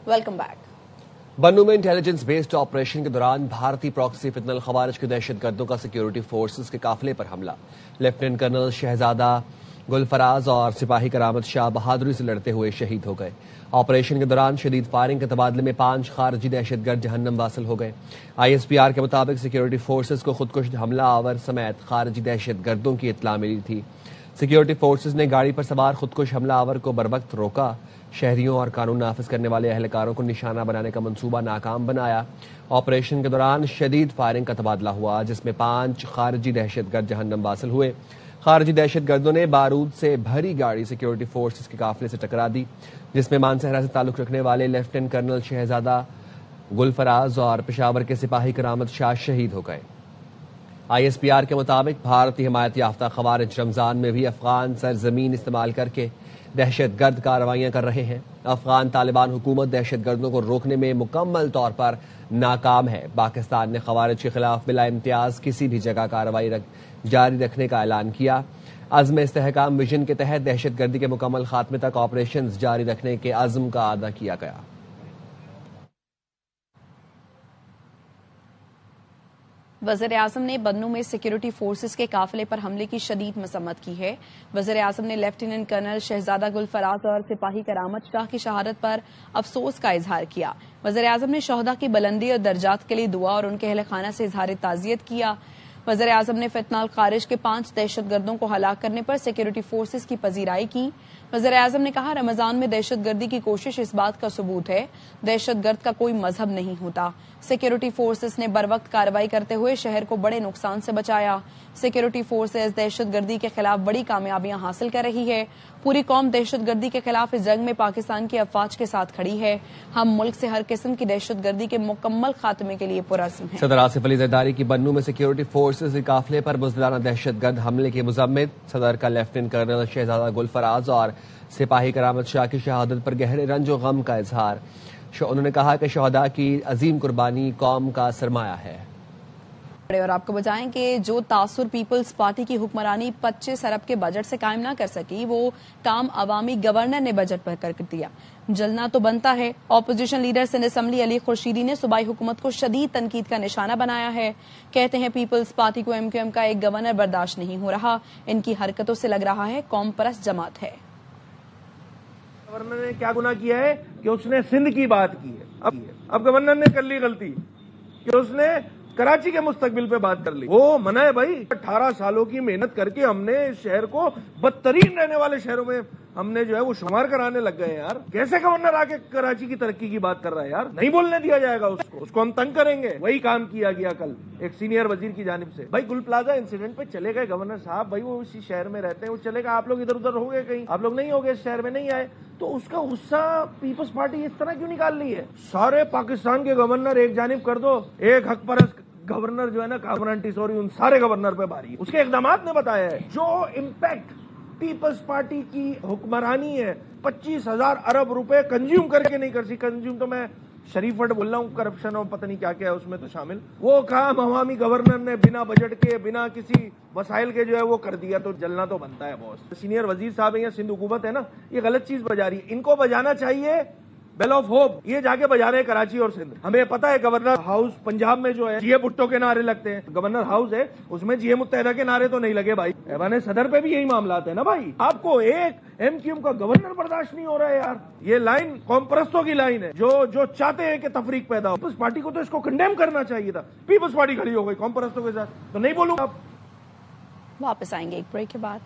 Welcome back. बन्नू में intelligence based operation के दौरान भारतीय प्रॉक्सी फितनल खवारिज के दहशतगर्दों का सिक्योरिटी फोर्सेस के काफिले पर हमला। लेफ्टिनेंट कर्नल शहजादा गुलफराज और सिपाही करामत शाह बहादुरी से लड़ते हुए शहीद हो गए। ऑपरेशन के दौरान शदीद फायरिंग के तबादले में 5 खारजी दहशतगर्द जहन्नम वासिल हो गए। ISPR के मुताबिक सिक्योरिटी फोर्सेस को खुदकुश हमला आवर समेत खारजी दहशतगर्दों की इत्तला मिली थी। सिक्योरिटी फोर्सेस ने गाड़ी पर सवार खुदकुश हमला आवर को बरवक्त रोका। शहरियों और कानून नाफिज करने वाले अहलकारों को निशाना बनाने का मंसूबा नाकाम बनाया। ऑपरेशन के दौरान शदीद फायरिंग का तबादला हुआ, जिसमें 5 खारजी दहशतगर्द जहन्नम वासिल हुए। खारजी दहशतगर्दों ने बारूद से भरी गाड़ी सिक्योरिटी फोर्सेस के काफिले से टकरा दी, जिसमें मानसहरा से ताल्लुक रखने वाले लेफ्टिनेंट कर्नल शहजादा गुलफराज और पेशावर के सिपाही करामत शाह शहीद हो गए। ISPR के मुताबिक भारतीय हिमायत याफ्ता खवारिज रमजान में भी अफगान सरजमीन इस्तेमाल करके दहशतगर्द कार्रवाइयां कर रहे हैं। अफगान तालिबान हुकूमत दहशतगर्दों को रोकने में मुकम्मल तौर पर नाकाम है। पाकिस्तान ने खवारिज के खिलाफ बिला इम्तियाज किसी भी जगह कार्रवाई जारी रखने का ऐलान किया। अज़्म इस्तेहकाम विजन के तहत दहशतगर्दी के मुकम्मल खात्मे तक ऑपरेशन जारी रखने के अज़्म का अदा किया गया। वज़ीर आज़म ने बन्नू में सिक्योरिटी फोर्सेस के काफिले पर हमले की शदीद मसम्मत की है। वज़ीर आज़म ने लेफ्टिनेंट कर्नल शहजादा गुलफराज और सिपाही करामत शाह की शहादत पर अफसोस का इजहार किया। वज़ीर आज़म ने शोहदा की बुलंदी और दर्जात के लिए दुआ और उनके अहल खाना से इजहार ताज़ियत किया। वज़ीर आज़म ने फितनल खारिज के 5 दहशतगर्दों को हलाक करने पर सिक्योरिटी फोर्सेस की पजीराई की। वज़ीर आज़म ने कहा, रमजान में दहशतगर्दी की कोशिश इस बात का सबूत है, दहशतगर्द का कोई मजहब नहीं होता। सिक्योरिटी फोर्सेस ने बरवक्त कार्रवाई करते हुए शहर को बड़े नुकसान से बचाया। सिक्योरिटी फोर्सेस दहशतगर्दी के खिलाफ बड़ी कामयाबियां हासिल कर रही है। पूरी कौम दहशतगर्दी के खिलाफ इस जंग में पाकिस्तान की अफवाज के साथ खड़ी है। हम मुल्क से हर किस्म की दहशतगर्दी के मुकम्मल खात्मे के लिए पुरअज़्म हैं। सदर आसिफ अली जरदारी की बन्नू में सिक्योरिटी फोर्सेस के काफिले पर बुज़दिलाना दहशतगर्द हमले के मुज़म्मिल सदर का लेफ्टिनेंट कर्नल शहजादा गुलफराज और सिपाही करामत शाह की शहादत पर गहरे रंज और गम का इजहार। उन्होंने कहा कि शहदा की अजीम कुर्बानी कौम का सरमाया है। और आपको बताएं कि जो तासुर पीपल्स पार्टी की हुक्मरानी 25 अरब के बजट से कायम ना कर सकी, वो काम अवामी गवर्नर ने बजट पर कर दिया। जलना तो बनता है। Opposition leader Sindh assembly Ali Khurshidi ने सूबाई हुकूमत को शदीद तनकीद का निशाना बनाया है। कहते हैं पीपल्स पार्टी को MQM का एक गवर्नर बर्दाश्त नहीं हो रहा। इनकी हरकतों से लग रहा है कौम परस्त जमात है। गवर्नर ने क्या गुनाह किया है कि उसने सिंध की बात की है। अब गवर्नर ने कर ली गलती कि उसने कराची के मुस्तकबिल पे बात कर ली। वो मना है भाई। 18 सालों की मेहनत करके हमने इस शहर को बदतरीन रहने वाले शहरों में हमने जो है वो शुमार कराने लग गए यार। कैसे गवर्नर आके कराची की तरक्की की बात कर रहा है यार? नहीं बोलने दिया जाएगा उसको हम तंग करेंगे। वही काम किया गया कल एक सीनियर वजीर की जानिब से। भाई गुल प्लाजा इंसिडेंट पे चले गए गवर्नर साहब, भाई वो इसी शहर में रहते हैं, वो चले गए। आप लोग इधर उधर हो गए, कहीं आप लोग नहीं हो गए, इस शहर में नहीं आए, तो उसका गुस्सा पीपल्स पार्टी इस तरह क्यों निकाल रही है? सारे पाकिस्तान के गवर्नर एक जानिब कर दो, एक हक परस्त गवर्नर जो है ना काबरंटी सॉरी उन सारे गवर्नर पे भारी है। उसके इक़दामात ने बताया है जो इम्पैक्ट पीपल्स पार्टी की हुक्मरानी है 25,000 अरब रुपए कंज्यूम करके नहीं कर सी। कंज्यूम तो मैं शरीफ वर्ड बोल रहा हूँ, करप्शन और पता नहीं क्या क्या है उसमें तो शामिल। वो काम अवामी गवर्नर ने बिना बजट के बिना किसी वसाइल के जो है वो कर दिया, तो जलना तो बनता है बॉस। सीनियर वजीर साहब है या सिंध हुकूमत है ना, ये गलत चीज बजा रही है। इनको बजाना चाहिए बेल ऑफ होप, ये जाके बजा रहे हैं कराची और सिंध। हमें पता है गवर्नर हाउस पंजाब में जो है जीए भुट्टो के नारे लगते हैं, गवर्नर हाउस है उसमें जीए मुत्तहिदा के नारे तो नहीं लगे भाई। ऐवान सदर पे भी यही मामला है ना भाई। आपको एक MQM का गवर्नर बर्दाश्त नहीं हो रहा है यार। ये लाइन कौम परस्तों की लाइन है जो चाहते हैं कि तफरीक पैदा हो। पीपल्स पार्टी को तो इसको कंडेम करना चाहिए था। पीपल्स पार्टी खड़ी हो गई कौम परस्तों के साथ, तो नहीं बोलूंगा। आप वापस आएंगे एक ब्रेक के बाद।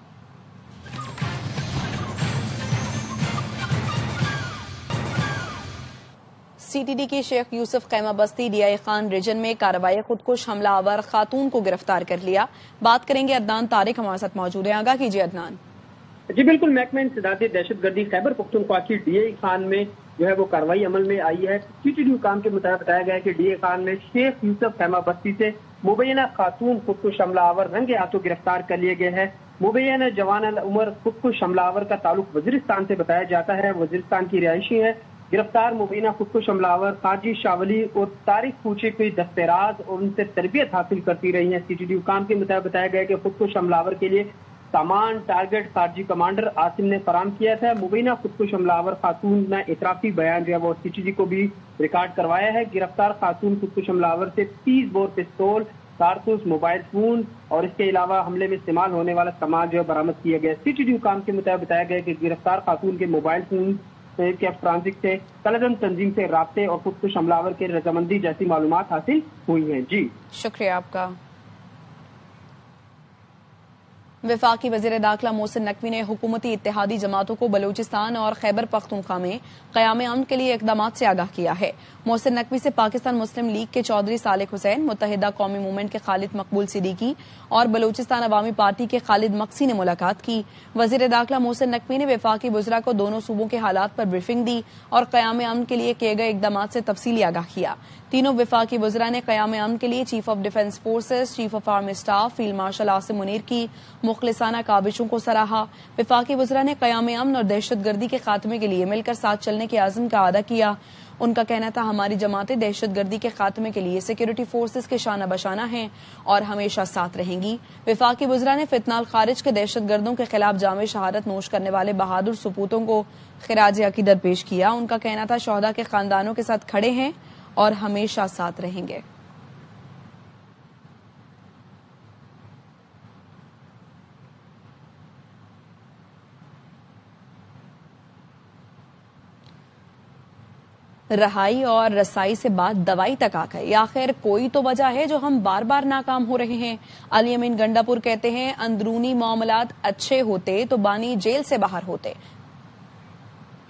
CTD के शेख यूसुफ खैमा बस्ती DI खान रीजन में कार्रवाई खुदकुश हमला आवर खातून को गिरफ्तार कर लिया। बात करेंगे अदनान तारिक हमारे साथ मौजूद है। आगाह कीजिए अदनान। जी बिल्कुल, महकमा इंसदाद दहशतगर्दी खैबर पख्तूनख्वा की DI खान में जो है वो कार्रवाई अमल में आई है। CTD हुकाम के मुताबिक बताया गया है कि DI खान ने शेख यूसुफ खैमा बस्ती से मुबैना खातून खुदकुश हमला आवर रंगे हाथों गिरफ्तार कर लिए गए हैं। मुबैना जवान अल उमर खुदकुश हमला आवर का ताल्लुक वजीरिस्तान से बताया जाता है। वजीरिस्तान की रिहायशी है। गिरफ्तार मुबीना खुदकुश हमलावर खारजी शावली और तारिक पूछे कोई दस्तराज और उनसे तरबियत हासिल करती रही है। CTD हुकाम के मुताबिक बताया गया कि खुदकुश हमलावर के लिए سامان ٹارگٹ خارجی کمانڈر عاصم نے فراہم کیا تھا. مبینہ خودکش حملہ آور خاتون نے اعترافی بیان جو ہے وہ CTG کو بھی ریکارڈ کروایا ہے. گرفتار خاتون خودکش حملہ آور سے 30 بور پستول، کارتوس، موبائل فون اور اس کے علاوہ حملے میں استعمال ہونے والا سامان جو ہے برآمد کیا گیا. CTG حکام کے مطابق بتایا گیا کہ گرفتار خاتون کے موبائل فون کے فرانسک سے کلدم تنظیم سے رابطے اور خودکش حملہ آور کے رضامندی جیسی معلومات حاصل ہوئی ہیں. جی شکریہ آپ کا. وفاقی وزیر داخلہ محسن نقوی نے حکومتی اتحادی جماعتوں کو بلوچستان اور خیبر پختونخوا میں قیام امن کے لیے اقدامات سے آگاہ کیا ہے. محسن نقوی سے پاکستان مسلم لیگ کے چودھری صالح حسین، متحدہ قومی موومنٹ کے خالد مقبول صدیقی اور بلوچستان عوامی پارٹی کے خالد مقسی نے ملاقات کی. وزیر داخلہ محسن نقوی نے وفاقی وزراء کو دونوں صوبوں کے حالات پر بریفنگ دی اور قیام امن کے لیے کیے گئے اقدامات سے تفصیلی آگاہ کیا. تینوں وفاقی وزراء نے قیام امن کے لیے chief of defence forces, chief of army staff field marshal Asim Munir کی مخلصانہ کاوشوں کو سراہا. وفاقی وزراء نے قیام امن اور دہشت گردی کے خاتمے کے لیے مل کر ساتھ چلنے کے عزم کا اعادہ کیا. ان کا کہنا تھا ہماری جماعتیں دہشت گردی کے خاتمے کے لیے سیکورٹی فورسز کے شانہ بشانہ ہیں اور ہمیشہ ساتھ رہیں گی. وفاقی وزراء نے فتنہ الخارج کے دہشت گردوں کے خلاف جامع شہادت نوش کرنے والے بہادر سپوتوں کو خراج عقیدت پیش کیا. ان کا کہنا تھا شہداء کے خاندانوں کے ساتھ کھڑے ہیں اور ہمیشہ ساتھ رہیں گے. رہائی اور رسائی سے بات دوائی تک آ گئی. آخر کوئی تو وجہ ہے جو ہم بار بار ناکام ہو رہے ہیں. علی امین گنڈا پور کہتے ہیں اندرونی معاملات اچھے ہوتے تو بانی جیل سے باہر ہوتے.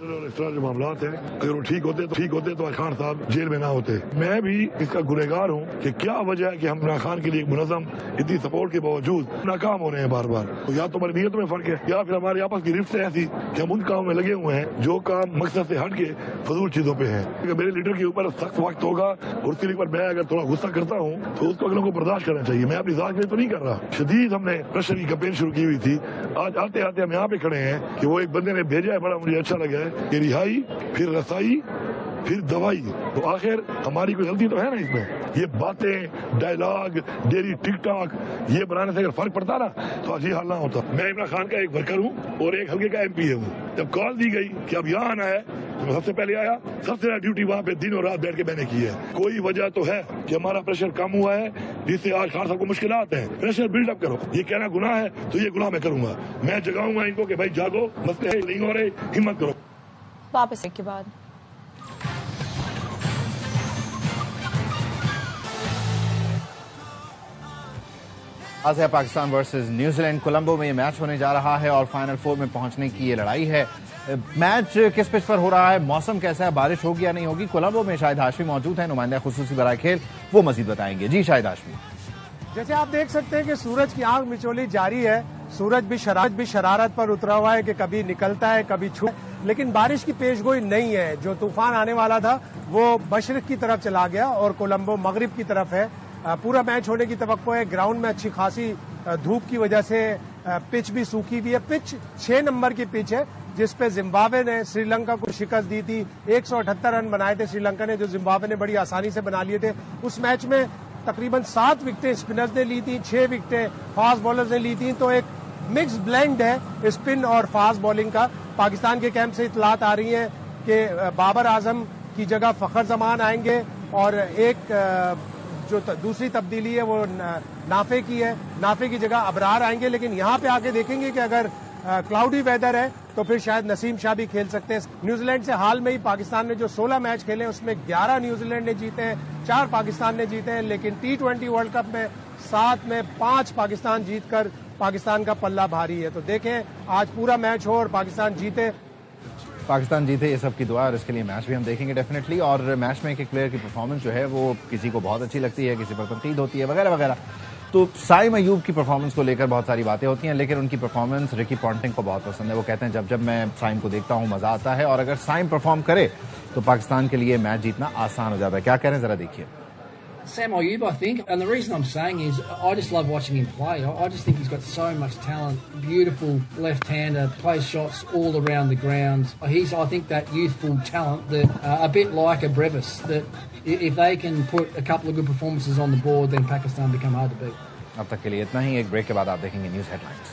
اس طرح جو معاملات ہیں اگر وہ ٹھیک ہوتے تو خان صاحب جیل میں نہ ہوتے. میں بھی اس کا گنہگار ہوں کہ کیا وجہ ہے کہ ہم عمران خان کے لیے ایک منظم اتنی سپورٹ کے باوجود ناکام ہو رہے ہیں بار بار. تو یا تو ہماری نیتوں میں فرق ہے یا پھر ہمارے آپس کی رفت ایسی کہ ہم ان کاموں میں لگے ہوئے ہیں جو کام مقصد سے ہٹ کے فضول چیزوں پہ ہیں. اگر میرے لیڈر کے اوپر سخت وقت ہوگا اور اس کے اوپر میں اگر تھوڑا غصہ کرتا ہوں تو اس کو اگلوں کو برداشت کرنا چاہیے. میں اپنی ذات کے لیے تو نہیں کر رہا. شدید ہم نے پریشر کی کمپین شروع کی ہوئی تھی. آج آتے آتے ہم یہاں پہ کھڑے ہیں کہ وہ ایک بندے نے بھیجا ہے, بڑا مجھے اچھا لگا ہے کہ رہائی پھر رسائی پھر دوائی. تو آخر ہماری کوئی غلطی تو ہے نا اس میں. یہ باتیں ڈائلاگ ڈیلی ٹک ٹاک یہ بنانے سے اگر فرق پڑتا نا تو آج یہ حال نہ ہوتا. میں عمران خان کا ایک ورکر ہوں اور ایک حلقے کا MP ہوں. جب کال دی گئی کہ اب یہاں آنا ہے تو میں سب سے پہلے آیا. سب سے زیادہ ڈیوٹی وہاں پہ دن اور رات بیٹھ کے میں نے کی ہے. کوئی وجہ تو ہے کہ ہمارا پریشر کم ہوا ہے جس سے آج خان صاحب کو مشکلات ہیں. پریشر بلڈ اپ کرو. یہ کہنا گناہ ہے تو یہ گناہ میں کروں گا. میں جگاؤں گا ان کو کہ بھائی جاگو, مسئلے نہیں ہو رہے, ہمت کرو. واپس ایک کے بعد آج ہے پاکستان ورسز نیوزی لینڈ. کولمبو میں یہ میچ ہونے جا رہا ہے اور فائنل 4 میں پہنچنے کی یہ لڑائی ہے. میچ کس پچ پر ہو رہا ہے, موسم کیسا ہے, بارش ہوگی یا نہیں ہوگی؟ کولمبو میں شاہد ہاشمی موجود ہیں, نمائندہ خصوصی برائے کھیل, وہ مزید بتائیں گے. جی شاہد ہاشمی. جیسے آپ دیکھ سکتے ہیں کہ سورج کی آنکھ مچولی جاری ہے. سورج بھی شرارت پر اترا ہوا ہے کہ کبھی نکلتا ہے کبھی لیکن بارش کی پیشگوئی نہیں ہے. جو طوفان آنے والا تھا وہ مشرق کی طرف چلا گیا اور کولمبو مغرب کی طرف ہے. پورا میچ ہونے کی توقع ہے. گراؤنڈ میں اچھی خاصی دھوپ کی وجہ سے پچ بھی سوکھی ہوئی ہے. پچ 6 نمبر کی پچ ہے جس پہ زمبابوے نے سری لنکا کو شکست دی تھی. 178 رن بنائے تھے سری لنکا نے جو زمبابوے نے بڑی آسانی سے بنا لیے تھے. اس میچ میں تقریباً 7 وکٹیں اسپنرز نے لی تھی, 6 وکٹیں فاسٹ بالرز نے لی تھیں. تو ایک مکس بلینڈ ہے اسپن اور فاسٹ بالنگ کا. پاکستان کے کیمپ سے اطلاعات آ رہی ہیں کہ بابر اعظم کی جگہ فخر زمان آئیں گے اور ایک جو دوسری تبدیلی ہے وہ نافے کی ہے. نافے کی جگہ ابرار آئیں گے. لیکن یہاں پہ آ کے دیکھیں گے کہ اگر کلاؤڈی ویدر ہے تو پھر شاید نسیم شاہ بھی کھیل سکتے ہیں. نیوزی لینڈ سے حال میں ہی پاکستان نے جو 16 میچ کھیلے اس میں 11 نیوزی لینڈ نے جیتے ہیں, 4 پاکستان نے جیتے ہیں. لیکن T20 ورلڈ کپ میں 7 میں 5 پاکستان جیت کر پاکستان کا پلہ بھاری ہے. تو دیکھیں آج پورا میچ ہو اور پاکستان جیتے یہ سب کی دعا, اور اس کے لیے میچ بھی ہم دیکھیں گے ڈیفینیٹلی. اور میچ میں ایک پلیئر کی پرفارمنس جو ہے وہ کسی کو بہت اچھی لگتی ہے, کسی پر تنقید ہوتی ہے وغیرہ وغیرہ. تو سائم ایوب کی پرفارمنس کو لے کر بہت ساری باتیں ہوتی ہیں, لیکن ان کی پرفارمنس رکی پونٹنگ کو بہت پسند ہے. وہ کہتے ہیں جب میں سائم کو دیکھتا ہوں مزہ آتا ہے, اور اگر سائم پرفارم کرے تو پاکستان کے لیے میچ جیتنا آسان ہو جاتا ہے. کیا کہہ رہے ہیں ذرا دیکھیے. Sam Ayub, I think, and the reason I'm saying is I just love watching him play. I just think he's got so much talent, beautiful left-hander, plays shots all around the ground. He's, I think, that youthful talent that a bit like a Brevis, that if they can put a couple of good performances on the board, then Pakistan become hard to beat. اب تک کے لیے اتنا ہی. ایک break کے بعد آپ دیکھیں گے نیوز ہیڈ لائنز.